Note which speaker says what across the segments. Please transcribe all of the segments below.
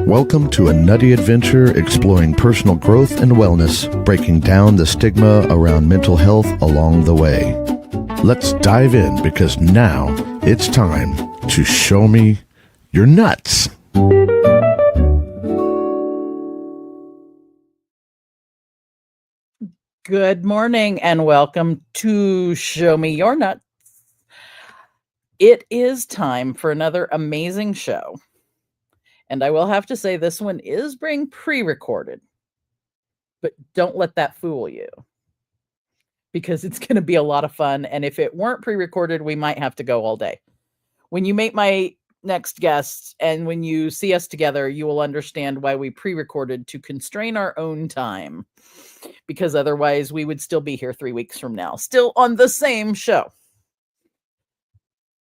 Speaker 1: Welcome to a nutty adventure exploring personal growth and wellness, breaking down the stigma around mental health along the way. Let's dive in because now it's time to show me your nuts.
Speaker 2: Good morning and welcome to Show Me Your Nuts. It is time for another amazing show. And I will have to say this one is being pre-recorded. But don't let that fool you. Because it's going to be a lot of fun. And if it weren't pre-recorded, we might have to go all day. When you meet my next guest and when you see us together, you will understand why we pre-recorded to constrain our own time. Because otherwise we would still be here 3 weeks from now, still on the same show.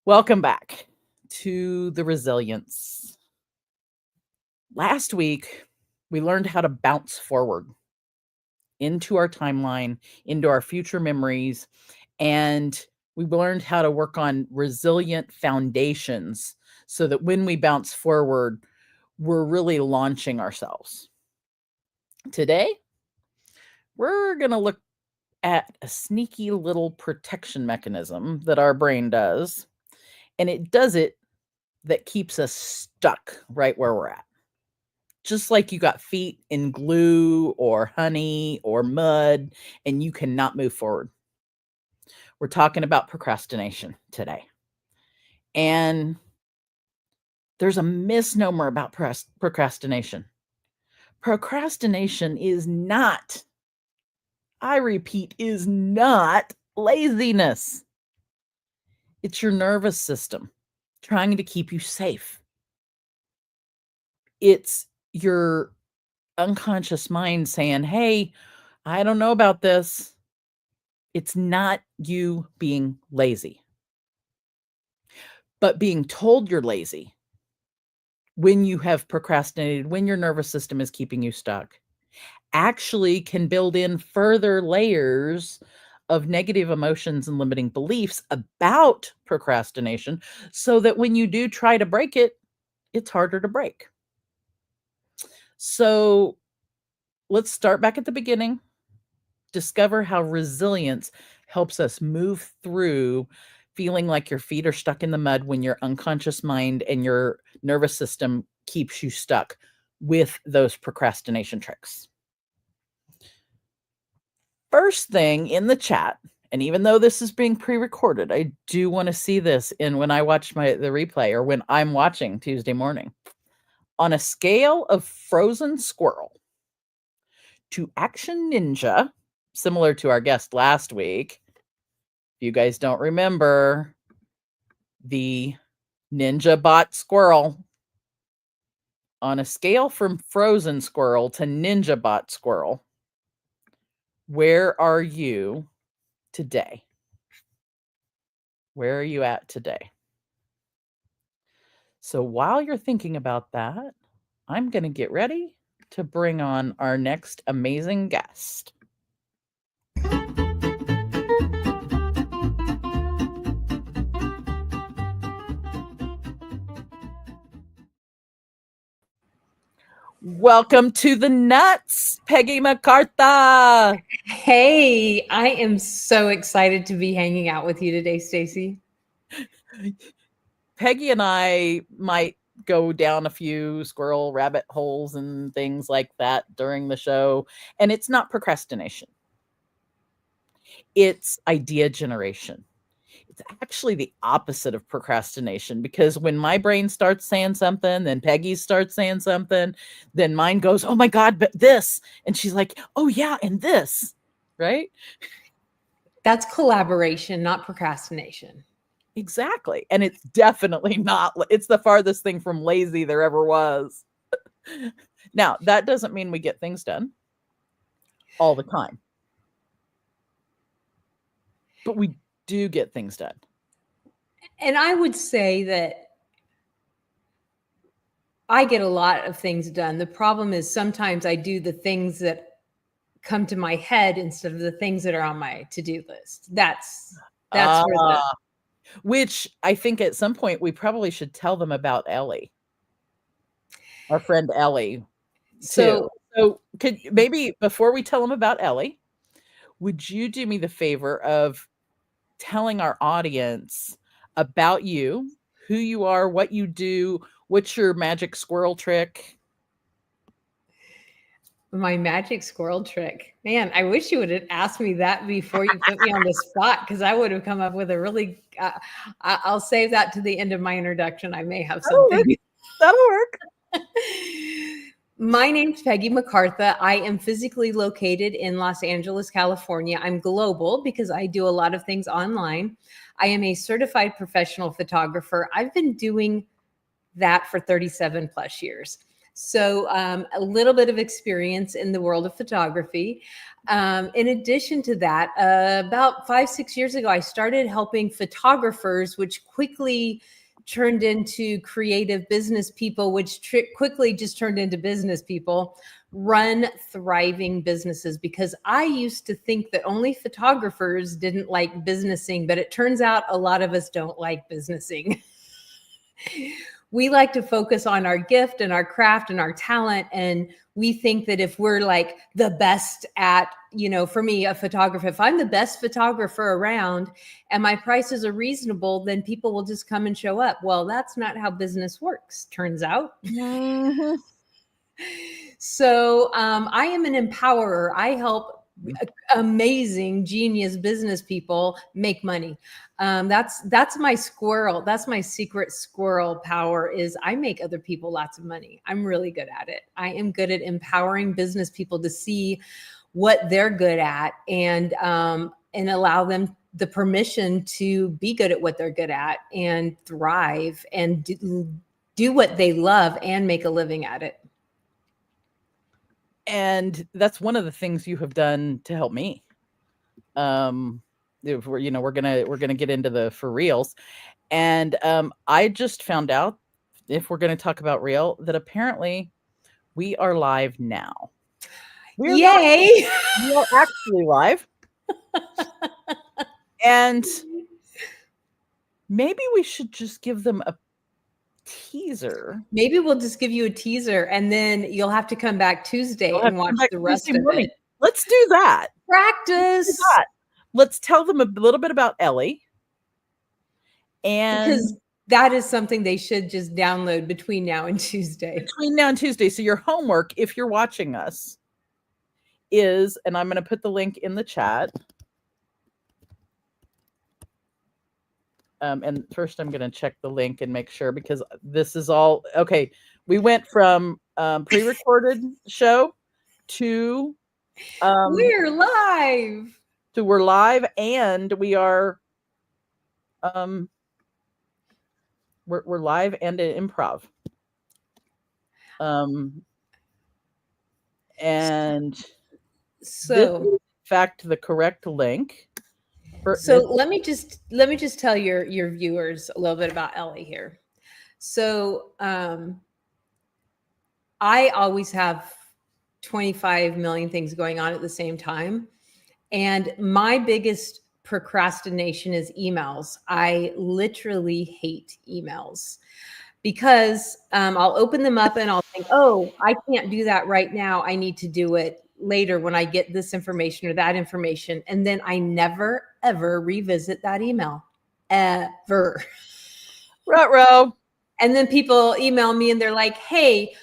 Speaker 2: Welcome back to the resilience. Last week, we learned how to bounce forward into our timeline, into our future memories, and we learned how to work on resilient foundations so that when we bounce forward, we're really launching ourselves. Today, we're going to look at a sneaky little protection mechanism that our brain does, and it does it that keeps us stuck right where we're at. Just like you got feet in glue or honey or mud and you cannot move forward. We're talking about procrastination today. And there's a misnomer about procrastination. Procrastination is not, I repeat, is not laziness. It's your nervous system trying to keep you safe. It's your unconscious mind saying, hey, I don't know about this. It's not you being lazy. But being told you're lazy when you have procrastinated, when your nervous system is keeping you stuck, actually can build in further layers of negative emotions and limiting beliefs about procrastination so that when you do try to break it, it's harder to break. So let's start back at the beginning. Discover how resilience helps us move through feeling like your feet are stuck in the mud when your unconscious mind and your nervous system keeps you stuck with those procrastination tricks. First thing in the chat, and even though this is being pre-recorded, I do want to see this in when I watch the replay or when I'm watching Tuesday morning. On a scale of frozen squirrel to action ninja, similar to our guest last week, if you guys don't remember the ninja bot squirrel, on a scale from frozen squirrel to ninja bot squirrel, where are you today? Where are you at today? So while you're thinking about that, I'm going to get ready to bring on our next amazing guest. Welcome to the Nuts, Peggy McCarthy.
Speaker 3: Hey, I am so excited to be hanging out with you today, Stacy.
Speaker 2: Peggy and I might go down a few squirrel rabbit holes and things like that during the show. And it's not procrastination. It's idea generation. It's actually the opposite of procrastination, because when my brain starts saying something, then Peggy starts saying something, then mine goes, oh my God, but this. And she's like, oh yeah, and this, right?
Speaker 3: That's collaboration, not procrastination.
Speaker 2: Exactly. And it's definitely not, it's the farthest thing from lazy there ever was. Now, that doesn't mean we get things done all the time, but we do get things done.
Speaker 3: And I would say that I get a lot of things done. The problem is sometimes I do the things that come to my head instead of the things that are on my to-do list. That's where the
Speaker 2: which I think at some point we probably should tell them about Ellie, our friend Ellie. So could maybe before we tell them about Ellie, would you do me the favor of telling our audience about you, who you are, what you do, what's your magic squirrel trick?
Speaker 3: My magic squirrel trick. Man, I wish you would have asked me that before you put me on the spot, because I would have come up with a really, I'll save that to the end of my introduction. I may have something.
Speaker 2: That'll work.
Speaker 3: My name's Peggy MacArthur. I am physically located in Los Angeles, California. I'm global because I do a lot of things online. I am a certified professional photographer. I've been doing that for 37 plus years. So a little bit of experience in the world of photography. In addition to that, about 5-6 years ago, I started helping photographers, which quickly turned into creative business people, which quickly just turned into business people, run thriving businesses. Because I used to think that only photographers didn't like businessing, but it turns out a lot of us don't like businessing. We like to focus on our gift and our craft and our talent. And we think that if we're like the best at, for me, a photographer, if I'm the best photographer around and my prices are reasonable, then people will just come and show up. Well, that's not how business works, turns out.
Speaker 2: Mm-hmm.
Speaker 3: So I am an empowerer. I help amazing genius business people make money. That's my squirrel. That's my secret squirrel power, is I make other people lots of money. I'm really good at it. I am good at empowering business people to see what they're good at and allow them the permission to be good at what they're good at and thrive and do what they love and make a living at it.
Speaker 2: And that's one of the things you have done to help me. If we're gonna get into the for reals, and I just found out, if we're gonna talk about real, that apparently we are live now.
Speaker 3: Yay!
Speaker 2: We are actually live, and maybe we should just give them a teaser.
Speaker 3: Maybe we'll just give you a teaser, and then you'll have to come back Tuesday and watch the rest of it.
Speaker 2: Let's do that.
Speaker 3: Practice.
Speaker 2: Let's tell them a little bit about Ellie. And
Speaker 3: because that is something they should just download between now and Tuesday.
Speaker 2: So your homework, if you're watching us, is, and I'm going to put the link in the chat. And first I'm going to check the link and make sure, because this is all, okay. We went from pre-recorded show to
Speaker 3: we're live.
Speaker 2: We're live, and we are we're live and in improv. And
Speaker 3: so
Speaker 2: this is, in fact, the correct link.
Speaker 3: So let me just tell your viewers a little bit about Ellie here. So I always have 25 million things going on at the same time. And my biggest procrastination is emails. I literally hate emails because I'll open them up and I'll think, oh, I can't do that right now. I need to do it later when I get this information or that information. And then I never, ever revisit that email, ever.
Speaker 2: Ruh-roh.
Speaker 3: And then people email me and they're like, hey,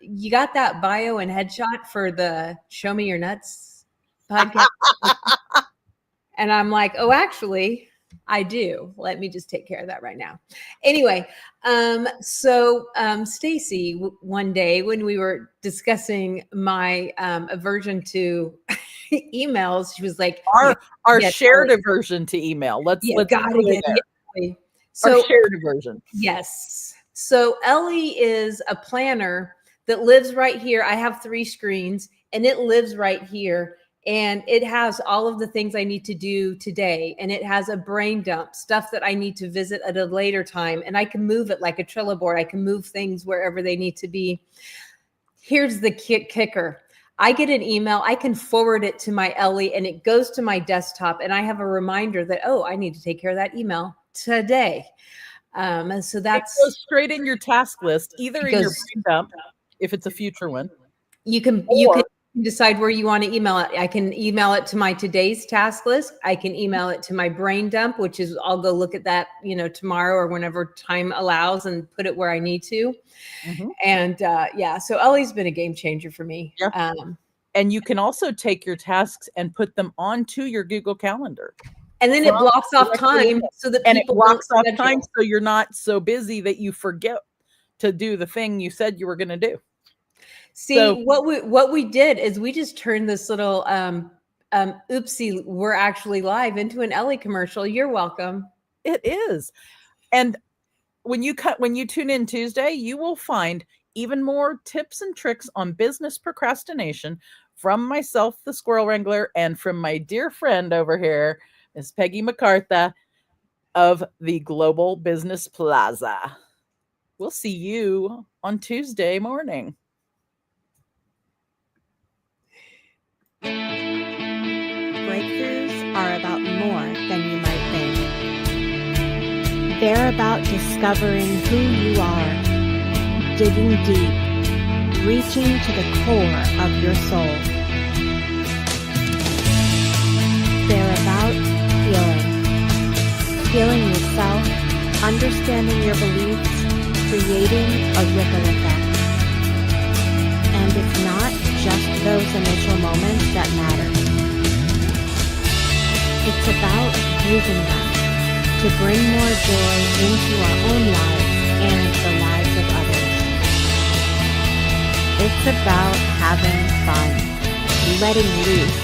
Speaker 3: you got that bio and headshot for the Show Me Your Nuts podcast? And I'm like, oh, actually, I do. Let me just take care of that right now. Anyway, so Stacy, one day when we were discussing my aversion to emails, she was like,
Speaker 2: our shared aversion to email. Let's
Speaker 3: got
Speaker 2: put
Speaker 3: it
Speaker 2: it there.
Speaker 3: So
Speaker 2: our shared aversion.
Speaker 3: Yes. So Ellie is a planner that lives right here. I have 3 screens and it lives right here. And it has all of the things I need to do today. And it has a brain dump, stuff that I need to visit at a later time. And I can move it like a Trello board. I can move things wherever they need to be. Here's the kicker. I get an email, I can forward it to my Ellie and it goes to my desktop. And I have a reminder that, oh, I need to take care of that email today. And so that's
Speaker 2: it goes straight in your task list, either in your brain dump, if it's a future one.
Speaker 3: You can decide where you want to email it. I can email it to my today's task list. I can email it to my brain dump, which is I'll go look at that, tomorrow or whenever time allows and put it where I need to. Mm-hmm. And so Ellie's been a game changer for me.
Speaker 2: Yeah. And you can also take your tasks and put them onto your Google Calendar.
Speaker 3: And then it blocks off time so that
Speaker 2: people blocks off time so you're not so busy that you forget to do the thing you said you were going to do.
Speaker 3: See, what we did is we just turned this little oopsie, we're actually live into an Ellie commercial. You're welcome.
Speaker 2: It is. And when you tune in Tuesday, you will find even more tips and tricks on business procrastination from myself, the Squirrel Wrangler, and from my dear friend over here, Miss Peggy MacArthur of the Global Business Plaza. We'll see you on Tuesday morning.
Speaker 4: Breakthroughs are about more than you might think. They're about discovering who you are, digging deep, reaching to the core of your soul. They're about healing yourself, understanding your beliefs, creating a ripple effect. And it's not just those initial moments that matter. It's about using them to bring more joy into our own lives and the lives of others. It's about having fun, letting loose,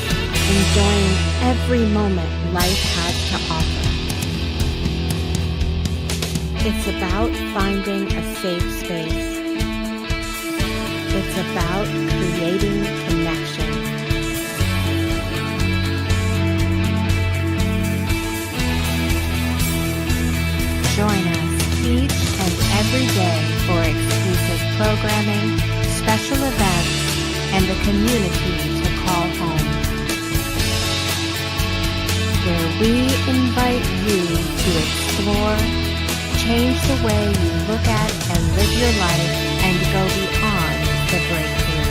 Speaker 4: enjoying every moment life has to offer. It's about finding a safe space. It's about creating connection. Join us each and every day for exclusive programming, special events, and a community to call home, where we invite you to explore, change the way you look at and live your life, and go beyond the breakthrough.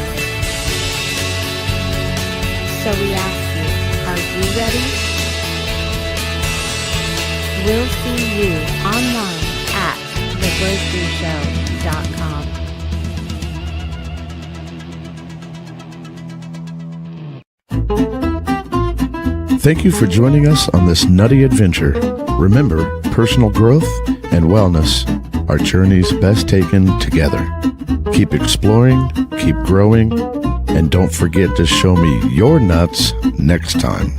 Speaker 4: So we ask you, are you ready? We'll see you online at thebreakthroughshow.com.
Speaker 1: Thank you for joining us on this nutty adventure. Remember, personal growth and wellness are journeys best taken together. Keep exploring, keep growing, and don't forget to show me your nuts next time.